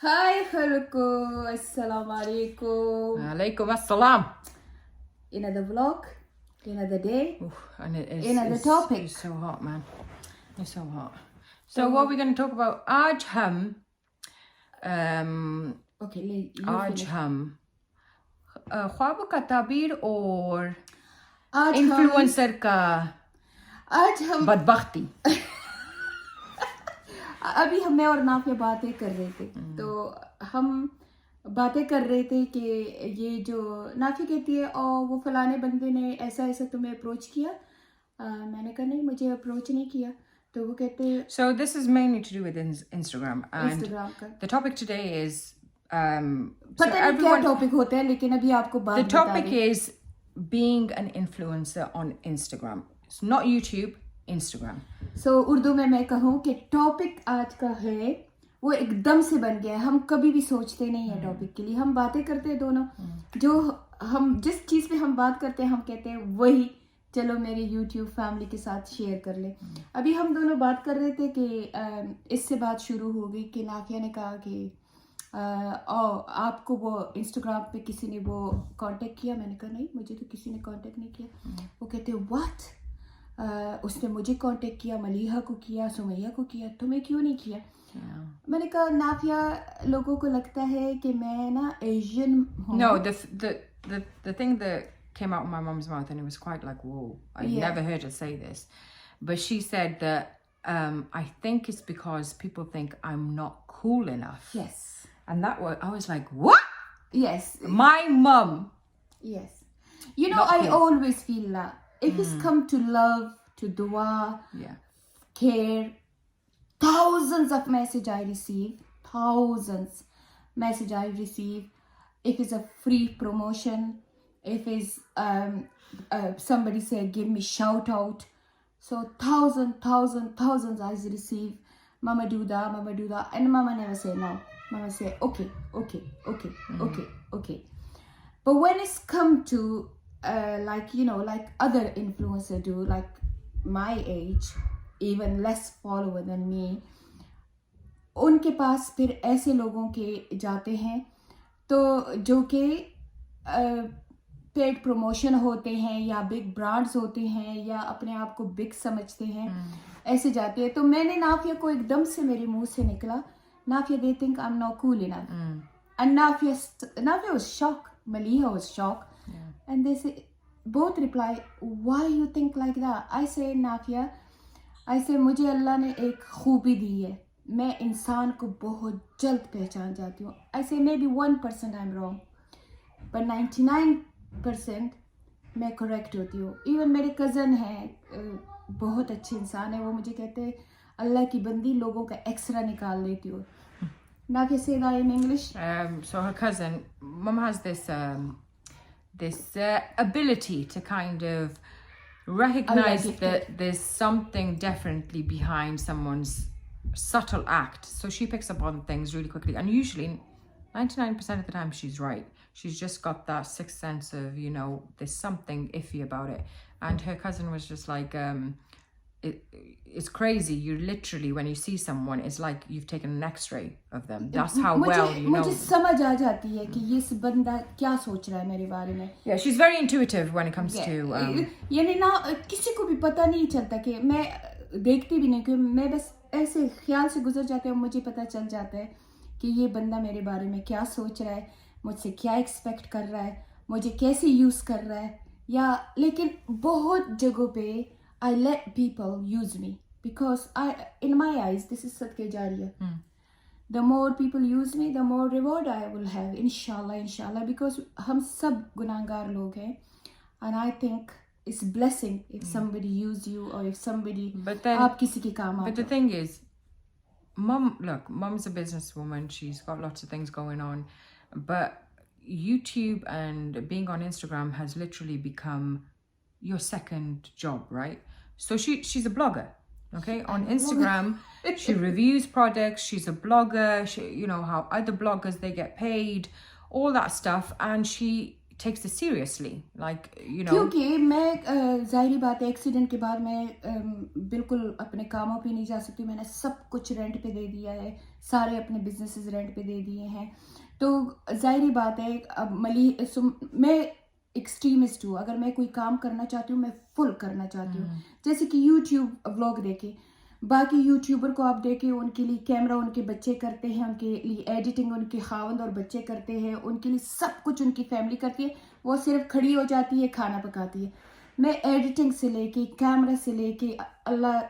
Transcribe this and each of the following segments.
Hi, Khaluko. Assalamu alaikum. Alaikum assalam. Another vlog, another day, And another topic. It's so hot, man. It's so hot. So what are we going to talk about? आज Okay, you आज finish. हम ख्वाब का ताबीर और आज influencer का हम बदबख्ती. अभी मैं और नाफिया बातें कर रहे थे तो हम बातें कर रहे थे कि ये जो नाफिया कहती है और वो फलाने बंदे ने ऐसा ऐसा तुम्हें अप्रोच किया. मैंने कहा नहीं, मुझे अप्रोच नहीं किया. तो वो कहते हैं So this is mainly to do with Instagram, and Instagram का the topic today is पता नहीं क्या टॉपिक होता है, लेकिन अभी आपको बात the बता topic रहे. is being an influencer on Instagram. It's not YouTube, Instagram. सो उर्दू में मैं कहूँ कि टॉपिक आज का है वो एकदम से बन गया है. हम कभी भी सोचते नहीं है टॉपिक के लिए. हम बातें करते हैं दोनों, जो हम जिस चीज़ पे हम बात करते हैं हम कहते हैं वही चलो मेरे YouTube फैमिली के साथ शेयर कर ले. अभी हम दोनों बात कर रहे थे कि इससे बात शुरू हो गई कि नाफिया ने कहा कि आपको वो इंस्टाग्राम पे किसी ने वो कांटेक्ट किया. मैंने कहा नहीं, मुझे तो किसी ने कांटेक्ट नहीं किया. वो कहते व्हाट, उसने मुझे कांटेक्ट किया, मलीहा को किया, सुमैया को किया, तुम्हें क्यों नहीं किया? मैंने कहा नाफिया, लोगों को लगता है कि मैं ना एशियन हूँ. No, the thing that came out of my mum's mouth, and it was quite like, whoa, I never heard her say this, but she said that I think it's because people think I'm not cool enough. Yes. And that was, I was like, what? Yes. My mum. Yes. You know, I always feel that if it's come to love, to dua, Yeah. care, thousands of message I receive, thousands message I receive. If it's a free promotion, if it's somebody say give me shout out, so thousands I receive. Mama do that, and mama never say no. Mama say okay. But when it's come to like, you know, like other influencers do, like my age, even less follower than me, उनके पास फिर ऐसे लोगों के जाते हैं तो जो कि पेड प्रमोशन होते हैं या बिग ब्रांड्स होते हैं या अपने आप को बिग समझते हैं, ऐसे जाते हैं. तो मैंने नाफिया को एकदम से मेरे मुंह से निकला, Nafia they think I'm not cool enough. And Nafia was shocked, Maliha was shocked, and they say, both reply, why you think like that? I say Nafia, I say मुझे अल्लाह ने एक खूबी दी है, मैं इंसान को बहुत जल्द पहचान जाती हूँ. I say maybe 1% I'm wrong, but 99% मैं करेक्ट होती हूँ. इवन मेरे कज़न हैं, बहुत अच्छे इंसान है, वो मुझे कहते हैं अल्लाह की बंदी, लोगों का एक्सरा निकाल लेती हो. Nafia, say that in English. So her cousin, mum has this ability to kind of recognize that there's something definitely behind someone's subtle act. So she picks up on things really quickly, and usually 99% of the time she's right. She's just got that sixth sense of, you know, there's something iffy about it. And her cousin was just like, it's crazy. You literally, when you see someone, it's like you've taken an X-ray of them. That's how well you know. मुझे समझ आ जाती है कि ये बंदा क्या सोच रहा है मेरे बारे में. Yeah, she's very intuitive when it comes to यानी ना किसी को भी पता नहीं चलता कि मैं देखती भी नहीं, कि मैं बस ऐसे ख्याल से गुजर जाती हूँ, मुझे पता चल जाता है कि ये बंदा मेरे बारे में क्या सोच रहा है, मुझसे क्या एक्सपेक्ट कर रहा है, मुझे कैसे यूज़ कर रहा है. या लेकिन बहुत जगहों पे I let people use me because in my eyes this is sadqa jariya. The more people use me, the more reward I will have, inshallah, because हम सब गुनाहगार लोग हैं, and I think it's blessing if somebody use you or if somebody आप किसी के काम आते. But the thing is, mum's a businesswoman. She's got lots of things going on, but YouTube and being on Instagram has literally become your second job, right? So she's a blogger, okay? On Instagram, she reviews products. She's a blogger. She, you know how other bloggers, they get paid, all that stuff, and she takes it seriously, like, you know. क्योंकि मैं ज़ाहिरी बात है, accident के बाद मैं बिल्कुल अपने कामों पे नहीं जा सकती. मैंने सब कुछ रेंट पे दे दिया है, सारे अपने बिजनेसेस रेंट पे दे दिए हैं। तो जाहिर बात है अब मैं एक्सट्रीमिस्ट हूँ। अगर मैं कोई काम करना चाहती हूँ मैं फुल करना चाहती हूँ। जैसे कि यूट्यूब व्लॉग देखे, बाकी यूट्यूबर को आप देखें, उनके लिए कैमरा उनके बच्चे करते हैं, उनके लिए एडिटिंग उनके खावंद और बच्चे करते हैं, उनके लिए सब कुछ उनकी फैमिली करती है, वो सिर्फ खड़ी हो जाती है, खाना पकाती है। मैं एडिटिंग से लेके कैमरा से लेके, अल्लाह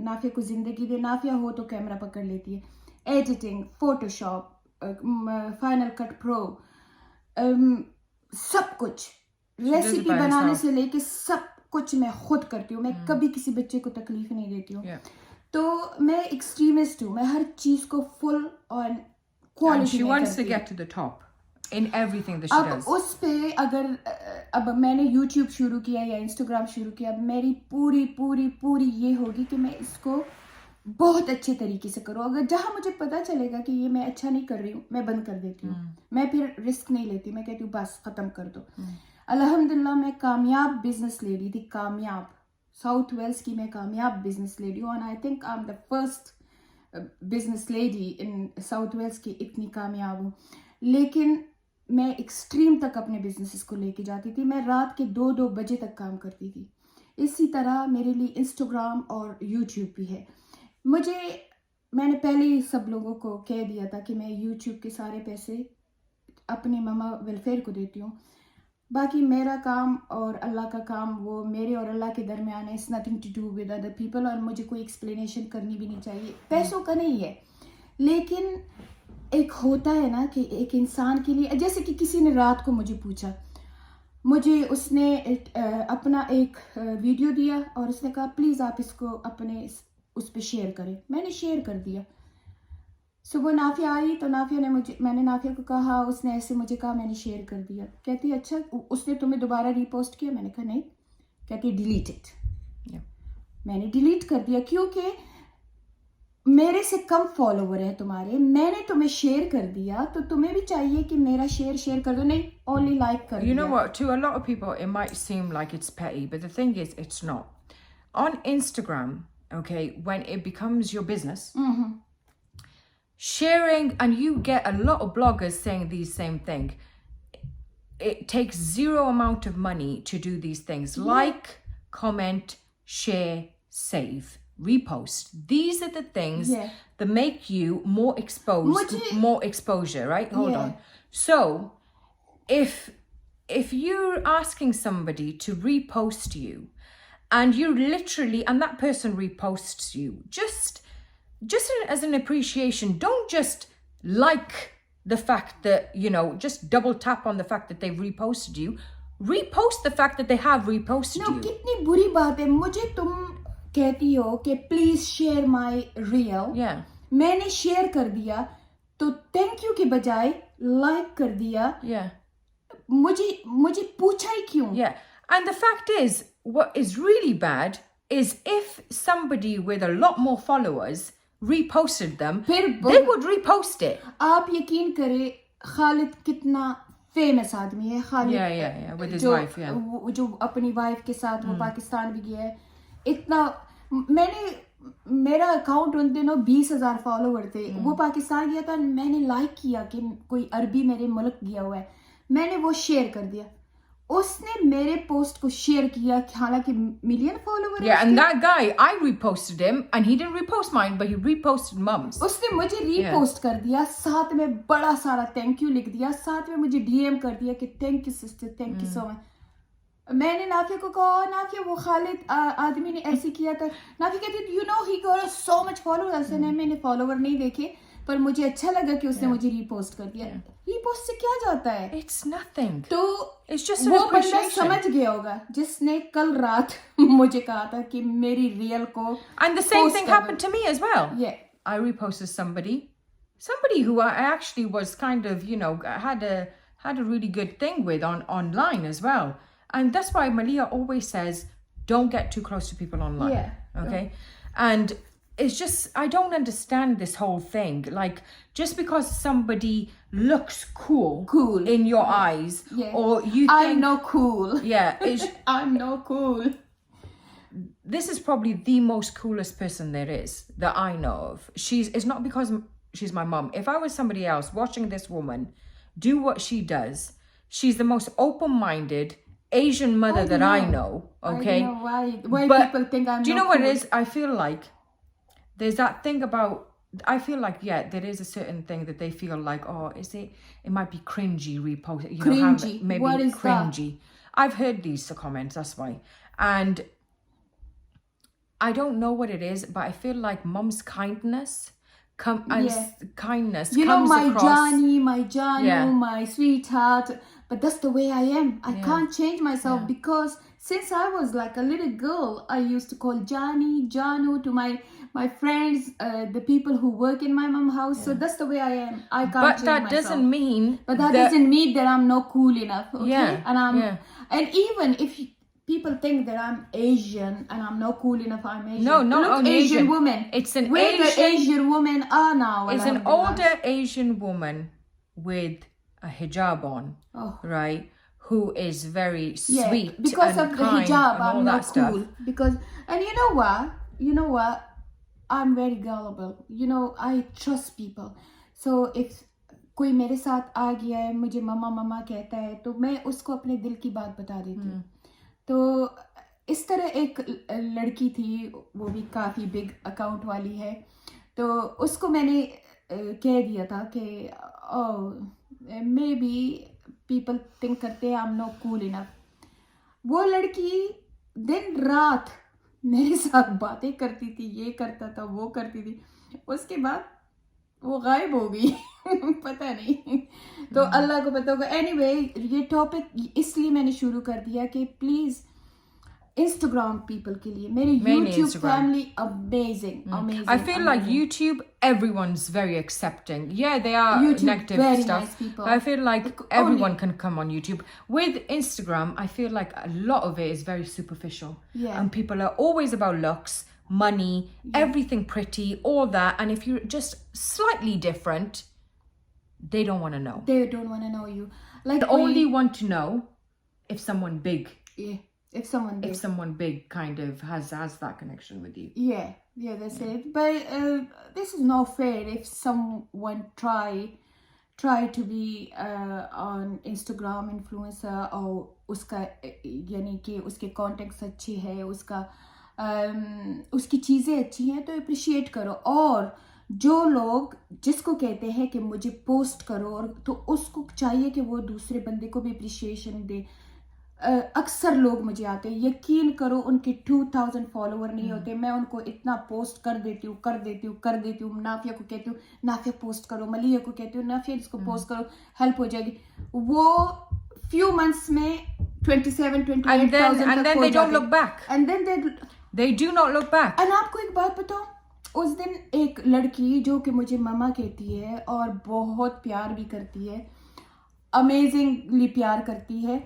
नाफिया को ज़िंदगी दे, नाफिया हो तो कैमरा पकड़ लेती है, editing, Photoshop, final cut pro, सब कुछ, रेसिपी बनाने से लेके सब कुछ मैं खुद करती हूँ। मैं कभी किसी बच्चे को तकलीफ नहीं देती हूँ। तो मैं एक्सट्रीमिस्ट हूँ, मैं हर चीज को फुल और क्वालिटी she में wants to करती हूँ। get to the top in everything that she अब does. उस पे अगर अब मैंने YouTube शुरू किया या Instagram शुरू किया, अब मेरी पूरी पूरी पूरी ये होगी कि मैं इसको बहुत अच्छे तरीके से करूँ। अगर जहाँ मुझे पता चलेगा कि ये मैं अच्छा नहीं कर रही हूँ, मैं बंद कर देती हूँ। मैं फिर रिस्क नहीं लेती, मैं कहती हूँ बस खत्म कर दो। अल्हम्दुलिल्लाह मैं कामयाब बिजनेस लेडी थी, कामयाब साउथ वेल्स की मैं कामयाब बिजनेस लेडी हूँ। And I think I am the first business lady in South Wales की इतनी कामयाब हूँ। लेकिन मैं एक्सट्रीम तक अपने बिजनेसेस को लेके जाती थी। मैं रात के 2-2 बजे तक काम करती थी। इसी तरह मेरे लिए इंस्टाग्राम और यूट्यूब भी है। मैंने पहले ही सब लोगों को कह दिया था कि मैं यूट्यूब के सारे पैसे अपनी ममा वेलफेयर को देती हूँ। बाकी मेरा काम और अल्लाह का काम वो मेरे और अल्लाह के दरमियान है। It's nothing to do with other people, और मुझे कोई एक्सप्लेनेशन करनी भी नहीं चाहिए। पैसों का नहीं है, लेकिन एक होता है ना कि एक इंसान के लिए, जैसे कि किसी ने रात को मुझे पूछा, मुझे उसने अपना एक वीडियो दिया और उसने कहा प्लीज़ आप इसको अपने उस पर शेयर करें। मैंने शेयर कर दिया। सुबह नाफिया आई तो मैंने नाफिया को कहा, उसने ऐसे मुझे कहा, मैंने शेयर कर दिया। कहती है अच्छा उसने तुम्हें दोबारा रीपोस्ट किया? मैंने कहा नहीं। कहती है डिलीट इट। मैंने डिलीट कर दिया क्योंकि मेरे से कम फॉलोवर है तुम्हारे, मैंने तुम्हें शेयर कर दिया तो तुम्हें भी चाहिए कि मेरा शेयर कर दो। नहीं, ओनली लाइक कर You दिया। know what, to a lot of people it might seem like it's petty, but the thing is it's not. On Instagram, okay, when it becomes your business, sharing, and you get a lot of bloggers saying the same thing, it takes zero amount of money to do these things. Like, comment, share, save, repost. These are the things that make you more exposed, more exposure, right? Hold on. So if you're asking somebody to repost you, and you literally, and that person reposts you, just as an appreciation, don't just like the fact that, you know, just double tap on the fact that they've reposted you. Repost the fact that they have reposted you. कितनी बुरी बात है। मुझे तुम कहती हो कि please share my reel, मैंने शेयर कर दिया तो थैंक यू के बजाय लाइक कर दिया। मुझे पूछा ही क्यों? And the fact is, what is really bad is if somebody with a lot more followers reposted them, they would repost it. आप यकीन करें, खालिद कितना फेमस आदमी है। खालिद with his wife, जो अपनी वाइफ के साथ वो पाकिस्तान भी गया है। इतना मेरा अकाउंट उन दिनों 20,000 फॉलोवर थे। वो पाकिस्तान गया था, मैंने लाइक किया कि कोई अरबी मेरे मुल्क गया हुआ है, मैंने वो शेयर कर दिया। उसने मेरे पोस्ट को शेयर किया, हालांकि मिलियन फॉलोवर है। And that guy, I reposted him, and he didn't repost mine, but he reposted Mum's. उसने मुझे रीपोस्ट कर दिया, साथ में बड़ा सारा थैंक यू लिख दिया, साथ में मुझे डीएम कर दिया कि thank you sister, thank you so much. मैंने नाफिया को कहा, नाफिया वो खालिद आदमी ने ऐसे किया था। नाफिया कहती you know he got so much followers. मैंने फॉलोवर नहीं देखे, पर मुझे अच्छा लगा कि उसने मुझे रीपोस्ट कर दिया। रीपोस्ट से क्या जाता है? It's nothing. तो it's just वो बंदा समझ गया होगा जिसने कल रात मुझे कहा था कि मेरी रील को। And the same thing happened to me as well. I reposted somebody who I actually was kind of, you know, had a really good thing with online as well. And that's why Malia always says, don't get too close to people online. Okay? And it's just, I don't understand this whole thing. Like, just because somebody looks cool in your eyes, or you think I'm no cool. I'm no cool. This is probably the most coolest person there is that I know of. It's not because she's my mum. If I was somebody else watching this woman do what she does, she's the most open-minded Asian mother that I know. Okay, I don't know why But people think I'm. do you not know what cool. it is? I feel like there's that thing about. I feel like there is a certain thing that they feel like, oh, is it? It might be cringy repost. You know, Cringy. maybe What is that? cringy. I've heard these comments. That's why, and I don't know what it is, but I feel like mum's kindness kindness You know, comes my across. Johnny, my Janu, Yeah. my sweetheart. But that's the way I am. I can't change myself Yeah. because since I was like a little girl, I used to call Johnny, Janu to my friends, the people who work in my mom's house. So that's the way I am. I can't But change that myself. doesn't mean. But that doesn't mean that I'm not cool enough. Okay? Yeah, And yeah. and even if people think that I'm Asian and I'm not cool enough, I'm Asian. No, not Look, only Asian Asian. women. It's an Where the Asian- Asian women are now. It's an alhamdulillah. older Asian woman with a hijab on, Oh. right? Who is very Yeah, sweet because and of the kind hijab, and all I'm that not stuff. cool. Because and you know what? I'm very gullible. You know, I trust people. So if कोई मेरे साथ आ गया है, मुझे मम्मा मम्मा कहता है, तो मैं उसको अपने दिल की बात बता देती हूँ. तो इस तरह एक लड़की थी, वो भी काफ़ी बिग अकाउंट वाली है, तो उसको मैंने कह दिया था कि मे बी पीपल थिंक करते हैं आई एम नॉट कूल इनफ. वो लड़की दिन रात मेरे साथ बातें करती थी, ये करता था, वो करती थी. उसके बाद वो गायब हो गई. पता नहीं, तो अल्लाह को पता होगा. एनीवे, ये टॉपिक इसलिए मैंने शुरू कर दिया कि प्लीज Instagram people के लिए, मेरी Mainly YouTube Instagram. family amazing. I feel like YouTube, everyone's very accepting. Yeah, they are YouTube, negative very stuff. nice people. But I feel like Only- everyone can come on YouTube. With Instagram, I feel like a lot of it is very superficial. Yeah. And people are always about looks, money, everything pretty, all that. And if you're just slightly different, they don't want to know. They don't want to know you. Like They only want to know if someone big, if someone if someone big kind of has that connection with you. Yeah, that's it. But this is not fair if someone try to be on Instagram influencer और उसका यानी कि उसके contacts अच्छे हैं, उसकी चीज़ें अच्छी हैं, तो appreciate करो. और जो लोग जिसको कहते हैं कि मुझे पोस्ट करो, और तो उसको चाहिए कि वो दूसरे बंदे को भी appreciation दे. अक्सर लोग मुझे आते हैं, यकीन करो उनके 2000 फॉलोवर नहीं होते, मैं उनको इतना पोस्ट कर देती हूँ. नाफिया को कहती हूँ नाफिया पोस्ट करो, मलिया को कहती हूँ नाफिया इसको पोस्ट करो, हेल्प हो जाएगी. वो few months में 27-28,000 and then they don't look back. And then They do not look back. and आपको एक बात बताऊं, उस दिन एक लड़की जो कि मुझे मामा कहती है और बहुत प्यार भी करती है, अमेजिंगली प्यार करती है,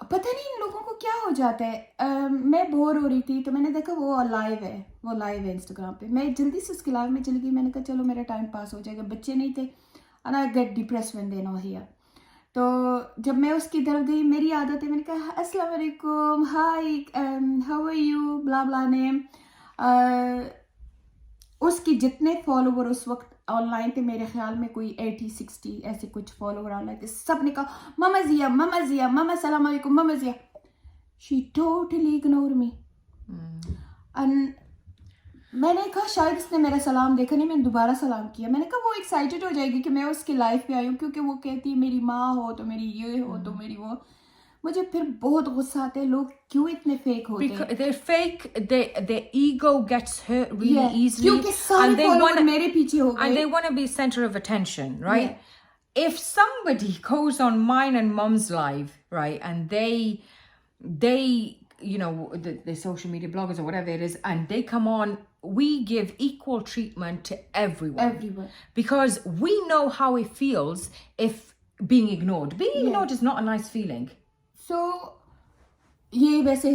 पता नहीं इन लोगों को क्या हो जाता है. मैं बोर हो रही थी तो मैंने देखा वो लाइव है इंस्टाग्राम पे. मैं जल्दी से उसके लाइव में चली गई. मैंने कहा चलो मेरा टाइम पास हो जाएगा. बच्चे नहीं थे and I get depressed when they're not here. तो जब मैं उसकी तरफ गई, मेरी आदत है, मैंने कहा अस्सलाम वालेकुम, hi, how are you, blah blah name. उसकी जितने फॉलोवर उस वक्त ऑनलाइन थे, मेरे ख्याल में कोई 80-60 ऐसे कुछ फॉलोवर ऑनलाइन थे, सब ने कहा मामा जिया, मामा सलाम अलैकुम, मामा Zia. She totally ignore me. And मैंने कहा शायद इसने मेरा सलाम देखा नहीं, मैंने दोबारा सलाम किया. मैंने कहा वो एक्साइटेड हो जाएगी कि मैं उसकी लाइफ पे आई हूँ, क्योंकि वो कहती है मेरी माँ हो तो मेरी ये हो तो मेरी वो. मुझे फिर बहुत गुस्सा आता है, लोग क्यों इतने फेक होते हैं. Because they're fake, their ego gets hurt really Yeah, easily. क्योंकि सारे फॉलोवर मेरे पीछे हो And गए. they want to be center of attention, right? If somebody goes on mine and mum's live, right, and they you know, the social media bloggers or whatever it is, and they come on, we give equal treatment to everyone. Because we know how it feels if being ignored. Being ignored is not a nice feeling. So ये वैसे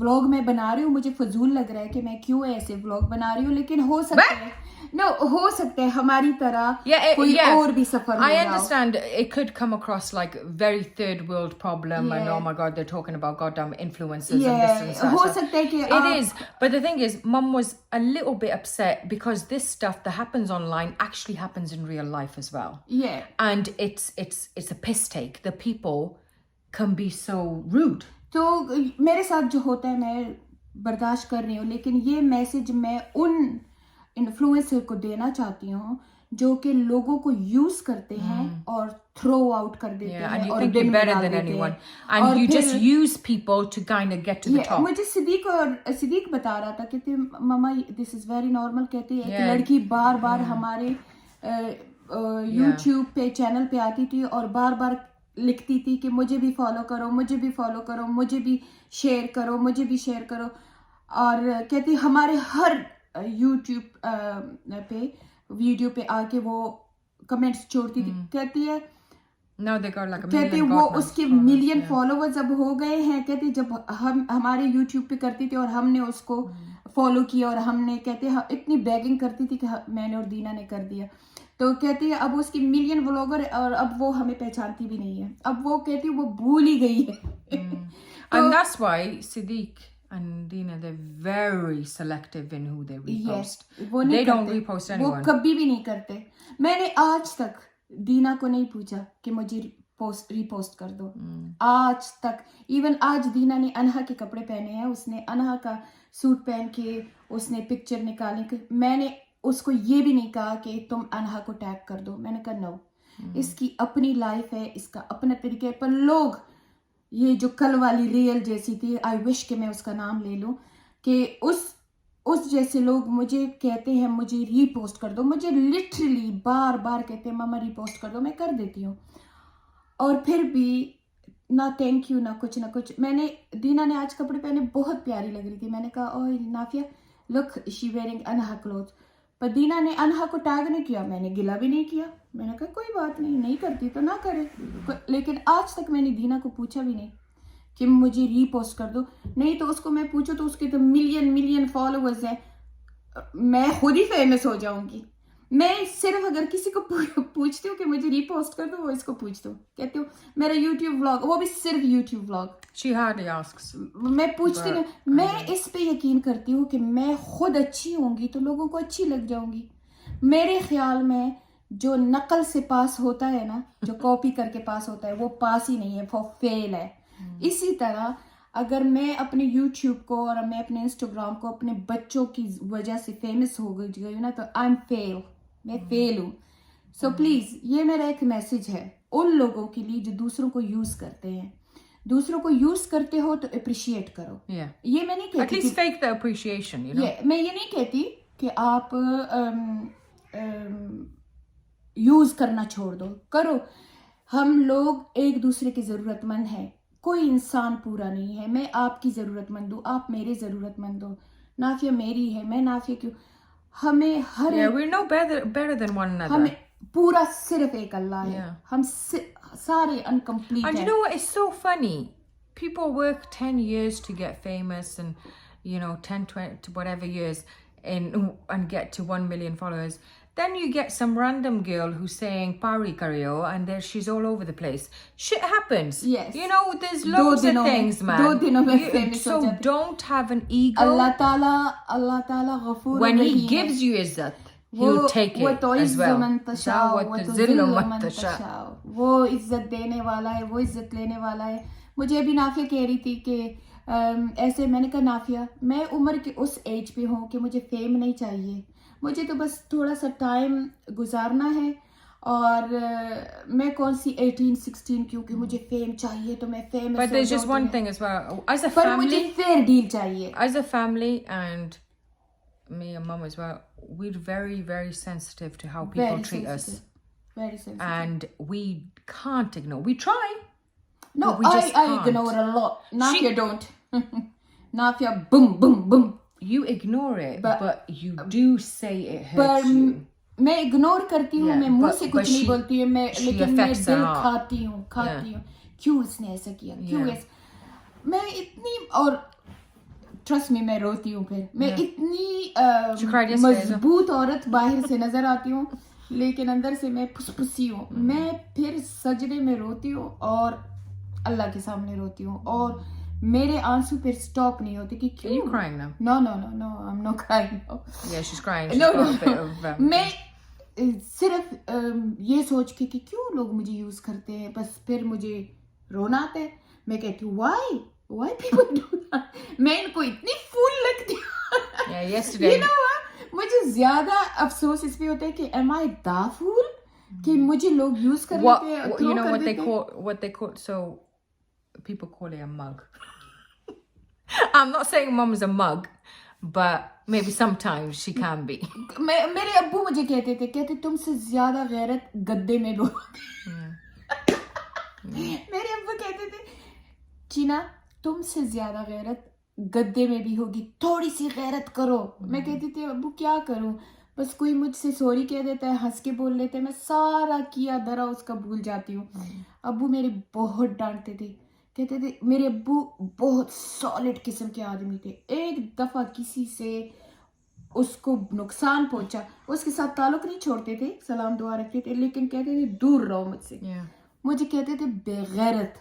vlog मैं बना रही हूँ, मुझे फजूल लग रहा है कि मैं क्यों ऐसे व्लॉग बना रही हूँ, लेकिन हो सकता है No, हो सकता है हमारी तरह कोई और भी सफर हो I रहा हो. understand it could come across like very third world problem and Yeah. oh my god they're talking about goddamn influencers and this Yeah, and that. हो सकता है कि It is, but the thing is, Mum was a little bit upset because this stuff that happens online actually happens in real life as well. Yeah. And it's a piss take. The people can be so rude. तो मेरे साथ जो होता है मैं बर्दाश्त कर रही हूँ, लेकिन ये मैसेज मैं उन इन्फ्लुएंसर को देना चाहती हूँ जो कि लोगों को यूज करते हैं और थ्रो आउट कर देते हैं And you और think बिन you're better डाल than देते anyone. हैं. And और you फिर- just use people to kind of get to the top. मुझे सिद्दीक बता रहा था, कहते मम्मा दिस इज वेरी नॉर्मल, कहते हैं एक Yeah. लड़की बार बार हमारे यूट्यूब पे चैनल पे आती थी और बार बार लिखती थी कि मुझे भी फॉलो करो, मुझे भी फॉलो करो, मुझे भी शेयर करो, मुझे भी शेयर करो. और कहती हमारे हर यूट्यूब पे वीडियो पे आके वो कमेंट्स छोड़ती थी. कहती है Now they got like a कहती million वो God knows उसके followers, मिलियन yeah. फॉलोवर्स अब हो गए हैं. कहती जब हम हमारे यूट्यूब पे करती थी और हमने उसको फॉलो किया और हमने कहते इतनी बैगिंग करती थी कि मैंने और दीना ने कर दिया. तो कहती है अब उसकी मिलियन व्लॉगर और अब वो हमें पहचानती भी नहीं है. अब वो कहती है वो भूल ही गई है. And that's why Siddiq and Dina, they're very selective in who they repost. Yes, वो नहीं They don't करते. repost वो anyone. कभी भी नहीं करते. मैंने आज तक दीना को नहीं पूछा कि मुझे रिपोस्ट कर दो. आज तक. इवन आज दीना ने अनहा के कपड़े पहने हैं, उसने अनहा का सूट पहन के उसने पिक्चर निकाली. मैंने उसको ये भी नहीं कहा कि तुम अनहा को टैग कर दो. मैंने कहा नो, इसकी अपनी लाइफ है, इसका अपना तरीका है. पर लोग ये जो कल वाली रियल जैसी थी, आई विश कि मैं उसका नाम ले लूं, कि उस जैसे लोग मुझे कहते हैं मुझे रीपोस्ट कर दो. मुझे लिटरली बार बार कहते हैं मामा रीपोस्ट कर दो. मैं कर देती हूँ और फिर भी ना थैंक यू ना कुछ. मैंने दीना ने आज कपड़े पहने, बहुत प्यारी लग रही थी. मैंने कहा ओह Nafia look she wearing अनहा cloth. पर दीना ने अनहा को टैग नहीं किया, मैंने गिला भी नहीं किया. मैंने कहा कोई बात नहीं करती तो ना करे. लेकिन आज तक मैंने दीना को पूछा भी नहीं कि मुझे रीपोस्ट कर दो. नहीं तो उसको मैं पूछूं तो उसके तो मिलियन फॉलोअर्स हैं. मैं खुद ही फेमस हो जाऊंगी. मैं सिर्फ अगर किसी को पूछती हूँ कि मुझे रीपोस्ट कर दो, वो इसको पूछती हूँ, कहती हूँ मेरा यूट्यूब व्लॉग, वो भी सिर्फ YouTube vlog. She hardly asks. मैं पूछती नहीं. मैं इस पे यकीन करती हूँ कि मैं खुद अच्छी होंगी तो लोगों को अच्छी लग जाऊंगी. मेरे ख्याल में जो नकल से पास होता है ना, जो कॉपी करके पास होता है, वो पास ही नहीं है, वो फेल है. इसी तरह अगर मैं अपने YouTube को और मैं अपने Instagram को अपने बच्चों की वजह से फेमस हो गई ना, तो आई एम फेल. मैं फेल हूँ. सो प्लीज ये मेरा एक मैसेज है उन लोगों के लिए जो दूसरों को यूज करते हैं. दूसरों को यूज करते हो तो अप्रिशिएट करो. Yeah. ये मैं नहीं At कहती least fake the appreciation, you know. मैं ये नहीं कहती कि आप यूज करना छोड़ दो. करो. हम लोग एक दूसरे के जरूरतमंद हैं. कोई इंसान पूरा नहीं है. मैं आपकी जरूरतमंद हूँ, आप मेरे जरूरतमंद हो. नाफिया मेरी है, मैं नाफिया क्यों. हमें हर Yeah, we're no better than one another. हमें पूरा सिर्फ एक अल्लाह है. Yeah. हम सारे अनकम्प्लीट And you हैं. know what? It's so funny. People work 10 years to get famous and, 10, 20, to whatever years and get to 1 million followers. Then you get some random girl who's saying Pari Kario and there she's all over the place. Shit happens. Yes. There's loads of things, man. 2 दिनों में famous So हो जाते. don't have an ego. अल्लाह ताला Ghafoor When he रहीम है. gives you izzat, he'll take it as well. वो इज्जत देने वाला है, वो इज्जत लेने वाला है. मुझे अभी नाफिया कह रही थी कि ऐसे. मैंने कहा नाफिया मैं उम्र के उस एज पे हूँ कि मुझे फेम नहीं चाहिए. मुझे तो बस थोड़ा सा टाइम गुजारना है और मैं कौन सी 18-16 क्योंकि मुझे फेम चाहिए तो मैं famous. But there's just one thing as well. As a पर मुझे family, फेयर डील चाहिए. as a family, and me and mum as well, we're very, very sensitive to how people Very treat sensitive. us, Very sensitive. and we can't ignore. We try. No, but we just I can't. ignore a lot. Nafia don't. Nafia boom. You ignore it, but you do say it hurts पर you. मैं ignore करती हूँ. Yeah, मैं मुंह but- से but कुछ नहीं she- बोलती हूँ. मैं she लेकिन मैं affects दिल her heart. खाती हूँ. क्यों इसने ऐसा किया, क्यों Yeah. ऐसा. मैं इतनी और ट्रस्ट में मैं रोती हूँ फिर मैं इतनी She cried yesterday, मजबूत औरत बाहर से नजर आती हूँ लेकिन अंदर से मैं फुसफुसी हूँ मैं फिर सजदे में रोती हूँ और अल्लाह के सामने रोती हूँ और मेरे आंसू फिर स्टॉप नहीं होते कि Are you क्यों crying now? No no no no I am not crying Yeah, she's crying. She's No, got no. a bit of. मैं सिर्फ ये सोच के कि क्यों लोग मुझे यूज करते हैं बस फिर मुझे रोना आता है मैं कहती हूँ why people do that मैं इनको इतनी फूल लगती हूँ Yeah, yesterday. you know what? मुझे ज्यादा अफसोस इस पे होता है कि am I that fool कि मुझे लोग यूज कर What, लेते हैं what throw you know कर what they देते हैं। call so people call it a mug. I'm not saying mum is a mug, but maybe sometimes she can be. मेरे अब्बू मुझे कहते तुमसे ज्यादा गैरत गद्दे में वो मेरे अब्बू कहते थे चीना तुमसे ज्यादा गैरत गद्दे में भी होगी थोड़ी सी गैरत करो मैं कहती थी अब्बू क्या करूं बस कोई मुझसे सॉरी कह देता है हंस के बोल लेते हैं मैं सारा किया धरा उसका भूल जाती हूँ अब्बू मेरे बहुत डांटते थे कहते थे मेरे अब्बू बहुत सॉलिड किस्म के आदमी थे एक दफा किसी से उसको नुकसान पहुंचा उसके साथ ताल्लुक नहीं छोड़ते थे सलाम दुआ रखते थे लेकिन कहते थे दूर रहो मुझसे Yeah. मुझे कहते थे बेगैरत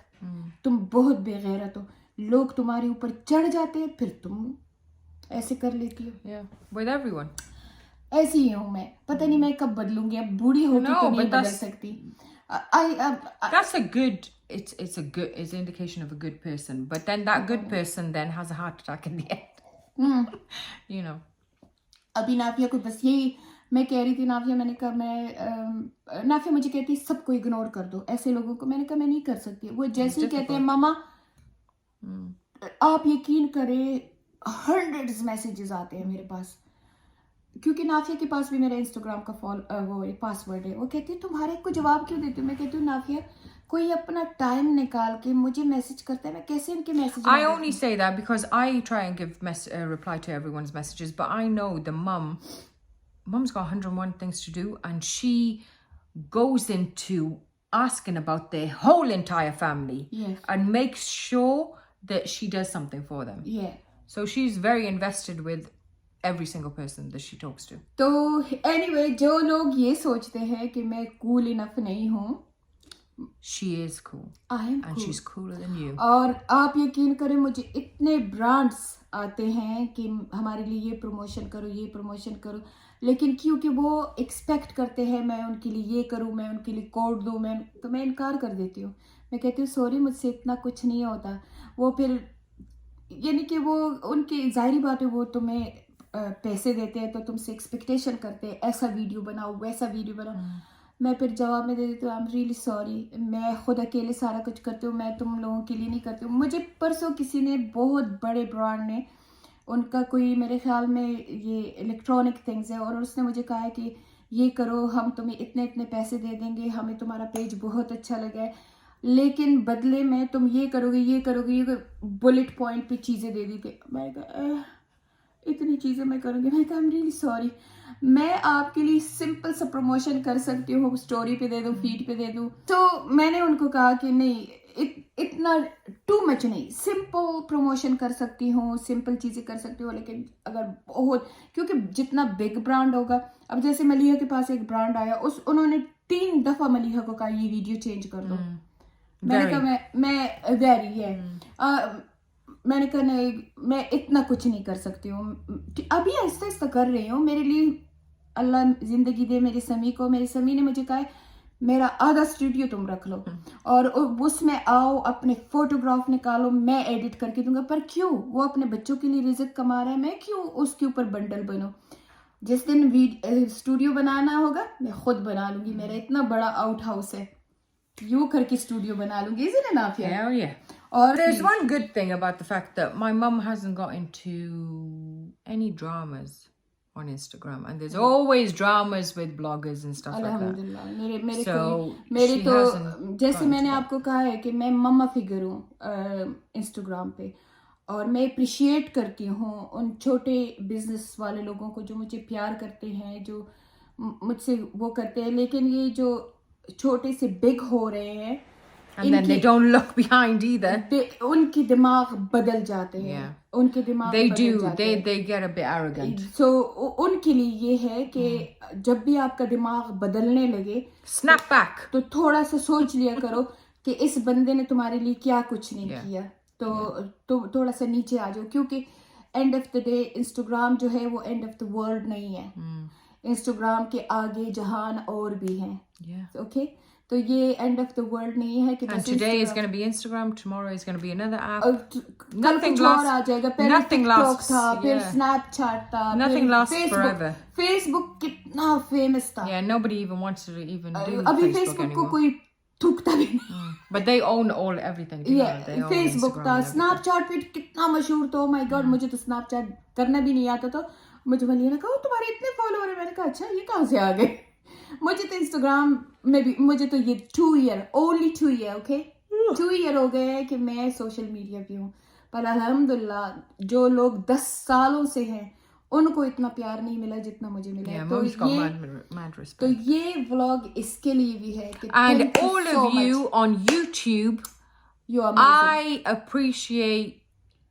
तुम बहुत बेगैरत हो लोग तुम्हारे ऊपर चढ़ जाते हैं फिर तुम ऐसे कर लेती हो Yeah, with everyone. ऐसी ही हूँ मैं पता नहीं मैं कब बदलूंगी अब बूढ़ी होके No, तो नहीं but बदल that's- सकती That's a good. It's a good. It's an indication of a good person. But then that good person then has a heart attack in the end. You know. अभी नाफिया को बस यही मैं कह रही थी नाफिया मैंने कहा मैं नाफिया मुझे कहती सबको इग्नोर कर दो ऐसे लोगों को मैंने कहा मैं नहीं कर सकती वो जैसे ही कहते हैं मामा आप यकीन करें हंड्रेड्स मैसेजेस आते हैं मेरे पास क्योंकि नाफिया के पास भी मेरा इंस्टाग्राम का वो पासवर्ड है वो कहती है तुम्हारे को जवाब क्यों देती हूँ मैं कहती हूँ नाफिया कोई अपना टाइम निकाल के मुझे मैसेज करता है मैं कैसे उनके message I only say that because I try and give reply to everyone's messages, but I know the mum's got 101 things to do, and she goes into asking about their whole entire family Yes. and makes sure that she does something for them. yeah. So she's very invested with every single person that she talks to. तो anyway जो लोग ये सोचते हैं कि मैं cool enough नहीं हूँ She is cool. I am And cool. she's cooler than you. और आप यकीन करें मुझे इतने ब्रांड्स आते हैं कि हमारे लिए ये प्रमोशन करो लेकिन क्योंकि वो एक्सपेक्ट करते हैं मैं उनके लिए ये करूँ मैं उनके लिए कोड दूँ तो मैं इनकार कर देती हूँ मैं कहती हूँ सॉरी मुझसे इतना कुछ नहीं होता वो फिर यानी कि वो उनकी जाहिर बात है वो तुम्हें पैसे देते हैं तो तुमसे एक्सपेक्टेशन करते हैं ऐसा वीडियो बनाओ वैसा वीडियो बनाओ मैं फिर जवाब में दे देती हूँ आई एम रियली सॉरी मैं खुद अकेले सारा कुछ करती हूँ मैं तुम लोगों के लिए नहीं करती हूँ मुझे परसों किसी ने बहुत बड़े ब्रांड ने उनका कोई मेरे ख्याल में ये इलेक्ट्रॉनिक थिंग्स है और उसने मुझे कहा है कि ये करो हम तुम्हें इतने इतने पैसे दे देंगे हमें तुम्हारा पेज बहुत अच्छा लगा है लेकिन बदले में तुम ये करोगे बुलेट पॉइंट पे चीज़ें दे दी थी मैं कहा इतनी चीज़ें मैं करूँगी मैं कहा आई एम रियली सॉरी मैं आपके लिए सिंपल सा प्रमोशन कर सकती हूँ स्टोरी पे दे दूँ फीड पे दे दूँ तो मैंने उनको कहा कि नहीं इतना टू मच नहीं सिंपल प्रमोशन कर सकती हूँ सिंपल चीज़ें कर सकती हूँ लेकिन अगर बहुत क्योंकि जितना बिग ब्रांड होगा अब जैसे मलिहा के पास एक ब्रांड आया उन्होंने 3 दफ़ा मलिहा को कहा ये वीडियो चेंज कर दो मैंने कहा मैं वेरी है मैंने कहा नहीं मैं इतना कुछ नहीं कर सकती हूँ अभी आहिस्ता आहिस्ता कर रही हूँ मेरे लिए अल्लाह जिंदगी दे मेरी समी ने मुझे कहा मेरा आधा स्टूडियो तुम रख लो और उसमें आओ अपने फोटोग्राफ निकालो मैं एडिट करके दूंगा पर क्यों वो अपने बच्चों के लिए रिज़्क कमा रहा है मैं क्यों उसके ऊपर बंडल बनूं जिस दिन स्टूडियो बनाना होगा मैं खुद बना लूंगी मेरा इतना बड़ा आउट हाउस है यूं करके स्टूडियो बना लूंगी isn't it Nafia? Yeah, oh yeah. Or there's one good thing about the fact that my mum hasn't got into any dramas on Instagram, and there's always dramas with bloggers and stuff like that. अल्हम्दुलिल्लाह मेरे तो जैसे मैंने आपको कहा है कि मैं मम्मा फिगर हूँ इंस्टाग्राम पे और मैं अप्रिशिएट करती हूँ उन छोटे बिजनेस वाले लोगों को जो मुझे प्यार करते हैं जो मुझसे वो करते हैं लेकिन ये जो छोटे से बिग हो रहे हैं And then they don't look behind either. उनके दिमाग बदल जाते हैं. Yeah. उनके दिमाग They बदल do. जाते हैं. They get a bit arrogant. So उनके लिए ये है कि जब भी आपका दिमाग बदलने लगे, Snap back. तो थोड़ा सा सोच लिया करो कि इस बंदे ने तुम्हारे लिए क्या कुछ नहीं किया. तो थोड़ा सा नीचे आ जाओ, क्योंकि end of the day Instagram जो है वो एंड ऑफ द वर्ल्ड नहीं है. इंस्टाग्राम के आगे जहान और भी हैं. ओके, तो ये एंड ऑफ द वर्ल्ड नहीं है कि And today is going to be Instagram, tomorrow is going to be another app. Nothing lasts. आ जाएगा. पहले Nothing TikTok lasts. था, फिर Yeah. Snapchat था, Nothing फिर lasts Facebook. forever. Facebook कितना फेमस था. Yeah, nobody even wants to even do अभी Facebook Facebook को anymore. कोई थूकता भी नहीं. But they own everything. You know, they own Facebook Instagram था, and everything. स्नैपचैट भी कितना मशहूर था. माय गॉड, मुझे तो स्नैपचैट करना भी नहीं आता. तो मुझे वाली ने कहा तुम्हारे इतने फॉलोअर है. मैंने कहा अच्छा, ये कहाँ से आ गए. मुझे तो इंस्टाग्राम में भी, मुझे तो ये 2 year, only 2 year, okay 2 year हो गए हैं कि मैं सोशल मीडिया पे हूँ. पर अल्हम्दुलिल्लाह जो लोग 10 सालों से हैं उनको इतना प्यार नहीं मिला जितना मुझे मिला. Yeah, तो Mom's got ये mad respect. तो ये व्लॉग इसके लिए भी है कि And thank you all so of you much. on YouTube, You are amazing. I appreciate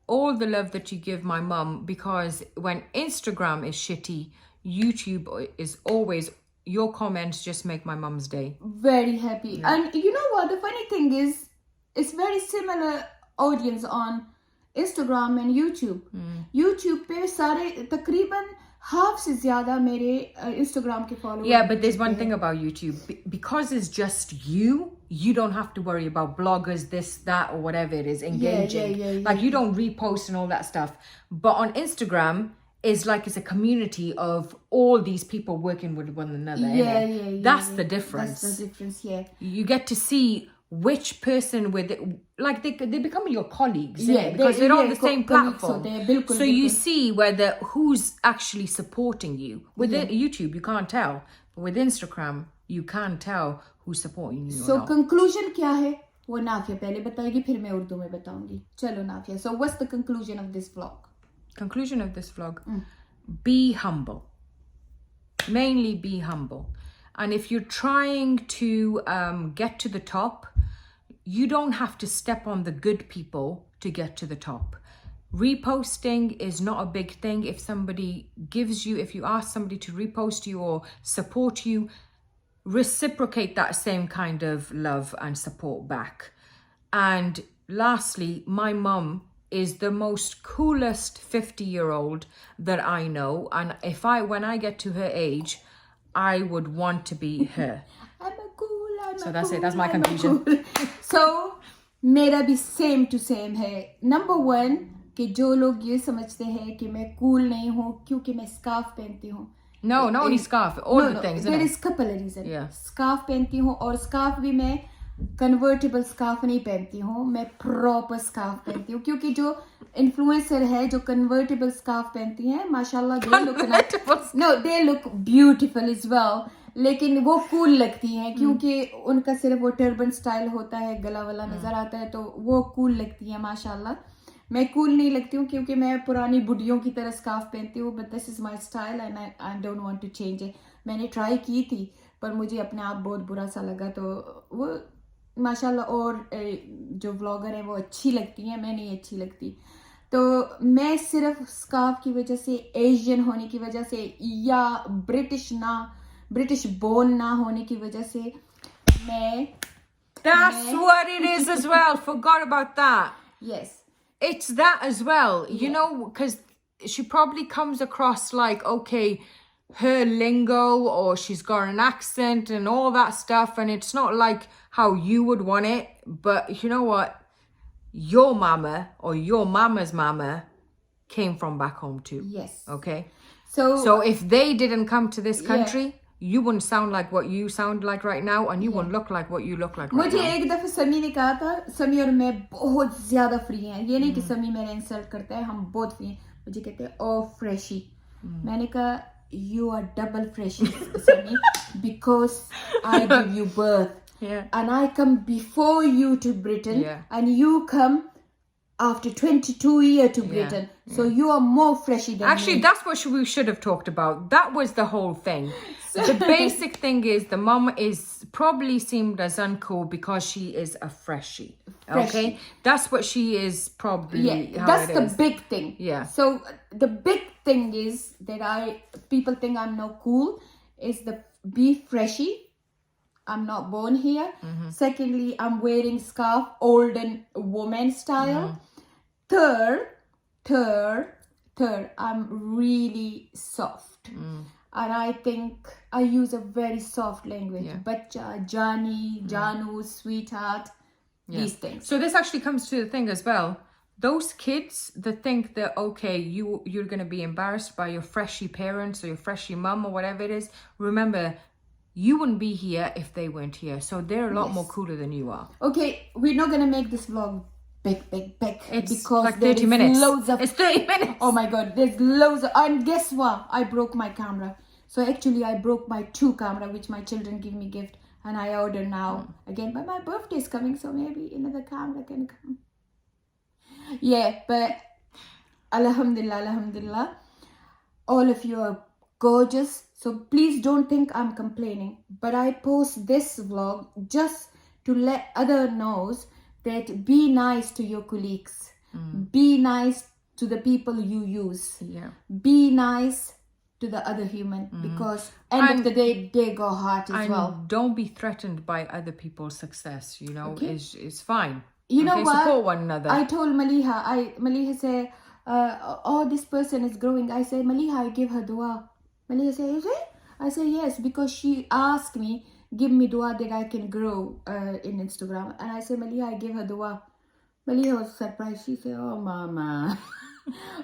all the love that you give my mum, because when Instagram is shitty, YouTube is always, your comments just make my mum's day. Very happy. And you know what? The funny thing is, it's very similar audience on Instagram and YouTube. YouTube पे सारे तकरीबन half से ज़्यादा मेरे Instagram के followers. Yeah, but there's one thing about YouTube. Because it's just you don't have to worry about bloggers, this, that, or whatever it is, engaging. yeah, Like, you don't repost and all that stuff. But on Instagram, it's a community of all these people working with one another. innit? That's the difference. That's the difference, yeah. You get to see which person with it, like they become your colleagues, Yeah, innit? Because they're on the same colleagues platform. होते हैं, बिल्कुल, So you बिल्कुल. see whether who's actually supporting you. With YouTube, you can't tell. But with Instagram, you can tell who's supporting you. So or not. conclusion क्या है वो नाफिया पहले बताएगी, फिर मैं उर्दू में बताऊंगी. चलो Nafia. So what's the conclusion of this vlog? Conclusion of this vlog: be humble. Mainly be humble. And if you're trying to get to the top, you don't have to step on the good people to get to the top. Reposting is not a big thing. If somebody gives you, if you ask somebody to repost you or support you, reciprocate that same kind of love and support back. And lastly, my mum is the most coolest 50-year-old that I know. And when I get to her age, I would want to be her. So that's it. That's my conclusion. So मेरा भी same to same है. Number 1 कि जो लोग ये समझते हैं कि मैं cool नहीं हूँ क्योंकि मैं scarf पहनती हूँ. No, not only scarf, all the things. There Isn't is couple of reasons. Yeah. Scarf पहनती हूँ और scarf भी मैं convertible scarf नहीं पहनती हूँ. मैं proper scarf पहनती हूँ क्योंकि जो influencer है जो convertible scarf पहनती हैं, माशाल्लाह they look beautiful as well. लेकिन वो कूल लगती हैं क्योंकि उनका सिर्फ वो टर्बन स्टाइल होता है, गला वाला नजर आता है, तो वो कूल लगती है माशाल्लाह. मैं कूल नहीं लगती हूँ क्योंकि मैं पुरानी बुढ़ियों की तरह स्कार्फ पहनती हूँ. But this is my style and I don't want to change it. मैंने ट्राई की थी पर मुझे अपने आप बहुत बुरा सा लगा. तो वो माशाल्लाह और जो व्लॉगर है वो अच्छी लगती हैं, मैं नहीं अच्छी लगती. तो मैं सिर्फ स्कार्फ की वजह से, एशियन होने की वजह से या ब्रिटिश बोर्न ना होने की वजह से मैं That's what it is as well. Forgot about that. Yes. It's that as well. You know, because she probably comes across like, okay, her lingo or she's got an accent and all that stuff. And it's not like how you would want it. But you know what? Your mama or your mama's mama came from back home too. Yes. Okay. So if they didn't come to this country, you wouldn't sound like what you sound like right now, and you wouldn't look like what you look like right मुझे now. एक दफा समी ने कहा था, समी और मैं बहुत ज्यादा फ्री हैं. ये नहीं कि समी मेरा इंसल्ट करता है, हम बहुत फ्री हैं. मुझे कहते हैं ओ फ्रेशी. मैंने कहा you are double freshy समी because I give you birth. Yeah. And I come before you to Britain, and you come after 22 years to Britain. So you are more freshy than Actually, me. that's what we should have talked about. That was the whole thing. The basic thing is the mum is probably seemed as uncool because she is a freshie. Freshie. Okay, that's what she is probably. Yeah, how that's it the is. big thing. Yeah. So the big thing is that people think I'm not cool is the be freshie. I'm not born here. Secondly, I'm wearing scarf, olden woman style. Third, I'm really soft. And I think I use a very soft language. Yeah. Bacha, Jani, Janu, sweetheart, these things. So this actually comes to the thing as well. Those kids that think that, okay, you're going to be embarrassed by your freshie parents or your freshie mum or whatever it is. Remember, you wouldn't be here if they weren't here. So they're a lot more cooler than you are. Okay, we're not going to make this vlog big. It's because like there 30 is minutes. loads of... It's 30 minutes. Oh my God, there's loads of... And guess what? I broke my camera. So actually, I broke my 2 camera, which my children give me gift. And I order now again. But my birthday is coming, so maybe another camera can come. Yeah, but Alhamdulillah. All of you are gorgeous. So please don't think I'm complaining. But I post this vlog just to let others know that be nice to your colleagues. Be nice to the people you use. Yeah. Be nice to the other human, because end of the day they go hard as well. Don't be threatened by other people's success. You know, is fine. You know what? Support one another. I told Maliha say, oh, this person is growing. I say, Maliha, I give her dua. Maliha say, is it? I say, yes, because she asked me, give me dua that I can grow in Instagram. And I say, Maliha, I give her dua. Maliha was surprised. She said, oh, mama.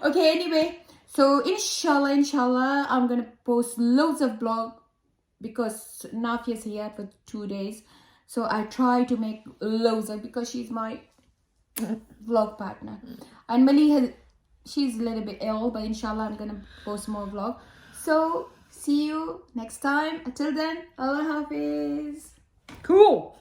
Okay, anyway. So, inshallah, I'm going to post loads of vlog because Nafia's here for 2 days. So, I try to make loads of, because she's my vlog partner. And Maliha, she's a little bit ill, but inshallah, I'm going to post more vlog. So, see you next time. Until then, Allah Hafiz. Cool.